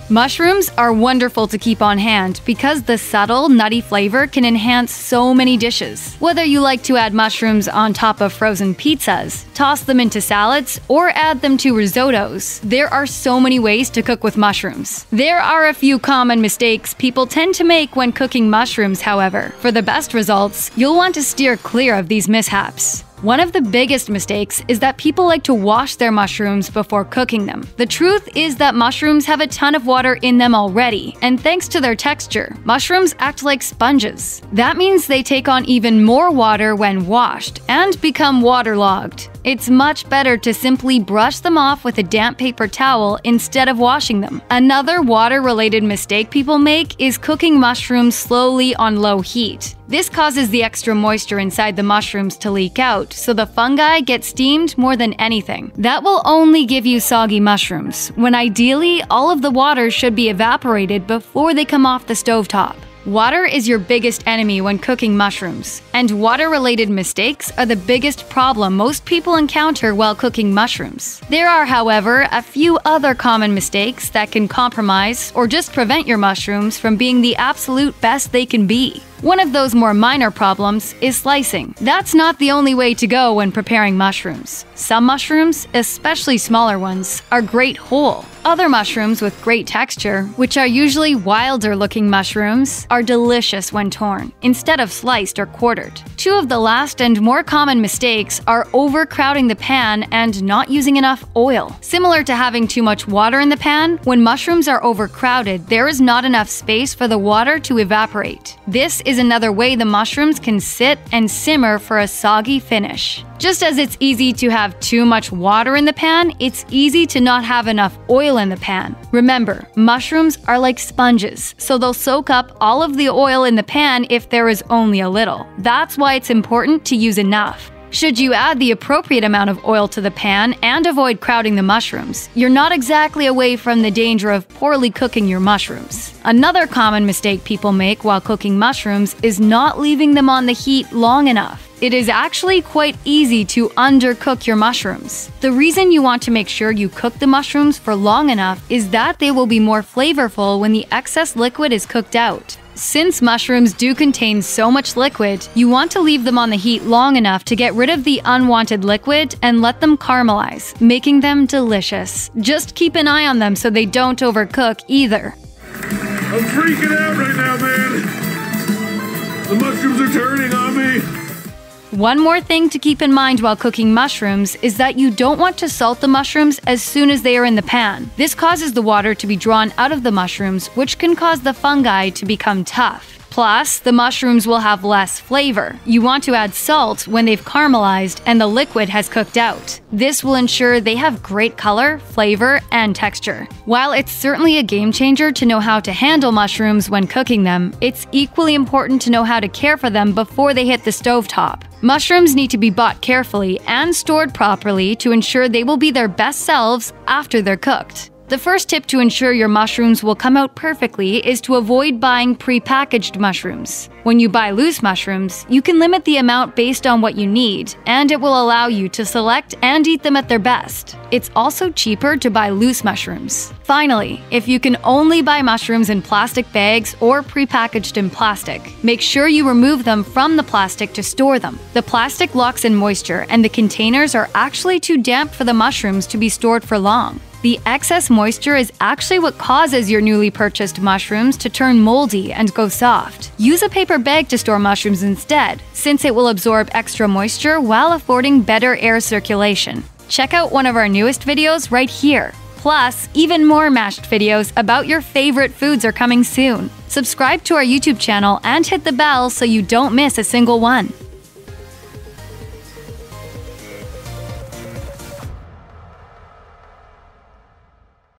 Mushrooms are wonderful to keep on hand because the subtle, nutty flavor can enhance so many dishes. Whether you like to add mushrooms on top of frozen pizzas, toss them into salads, or add them to risottos, there are so many ways to cook with mushrooms. There are a few common mistakes people tend to make when cooking mushrooms, however. For the best results, you'll want to steer clear of these mishaps. One of the biggest mistakes is that people like to wash their mushrooms before cooking them. The truth is that mushrooms have a ton of water in them already, and thanks to their texture, mushrooms act like sponges. That means they take on even more water when washed and become waterlogged. It's much better to simply brush them off with a damp paper towel instead of washing them. Another water-related mistake people make is cooking mushrooms slowly on low heat. This causes the extra moisture inside the mushrooms to leak out, so the fungi get steamed more than anything. That will only give you soggy mushrooms, when ideally all of the water should be evaporated before they come off the stovetop. Water is your biggest enemy when cooking mushrooms, and water-related mistakes are the biggest problem most people encounter while cooking mushrooms. There are, however, a few other common mistakes that can compromise or just prevent your mushrooms from being the absolute best they can be. One of those more minor problems is slicing. That's not the only way to go when preparing mushrooms. Some mushrooms, especially smaller ones, are great whole. Other mushrooms with great texture, which are usually wilder-looking mushrooms, are delicious when torn, instead of sliced or quartered. Two of the last and more common mistakes are overcrowding the pan and not using enough oil. Similar to having too much water in the pan, when mushrooms are overcrowded, there is not enough space for the water to evaporate. This is another way the mushrooms can sit and simmer for a soggy finish. Just as it's easy to have too much water in the pan, it's easy to not have enough oil in the pan. Remember, mushrooms are like sponges, so they'll soak up all of the oil in the pan if there is only a little. That's why it's important to use enough. Should you add the appropriate amount of oil to the pan and avoid crowding the mushrooms, you're not exactly away from the danger of poorly cooking your mushrooms. Another common mistake people make while cooking mushrooms is not leaving them on the heat long enough. It is actually quite easy to undercook your mushrooms. The reason you want to make sure you cook the mushrooms for long enough is that they will be more flavorful when the excess liquid is cooked out. Since mushrooms do contain so much liquid, you want to leave them on the heat long enough to get rid of the unwanted liquid and let them caramelize, making them delicious. Just keep an eye on them so they don't overcook either. I'm freaking out right now, man! The mushrooms are turning on me! One more thing to keep in mind while cooking mushrooms is that you don't want to salt the mushrooms as soon as they are in the pan. This causes the water to be drawn out of the mushrooms, which can cause the fungi to become tough. Plus, the mushrooms will have less flavor. You want to add salt when they've caramelized and the liquid has cooked out. This will ensure they have great color, flavor, and texture. While it's certainly a game changer to know how to handle mushrooms when cooking them, it's equally important to know how to care for them before they hit the stovetop. Mushrooms need to be bought carefully and stored properly to ensure they will be their best selves after they're cooked. The first tip to ensure your mushrooms will come out perfectly is to avoid buying pre-packaged mushrooms. When you buy loose mushrooms, you can limit the amount based on what you need, and it will allow you to select and eat them at their best. It's also cheaper to buy loose mushrooms. Finally, if you can only buy mushrooms in plastic bags or pre-packaged in plastic, make sure you remove them from the plastic to store them. The plastic locks in moisture, and the containers are actually too damp for the mushrooms to be stored for long. The excess moisture is actually what causes your newly purchased mushrooms to turn moldy and go soft. Use a paper bag to store mushrooms instead, since it will absorb extra moisture while affording better air circulation. Check out one of our newest videos right here. Plus, even more mashed videos about your favorite foods are coming soon. Subscribe to our YouTube channel and hit the bell so you don't miss a single one.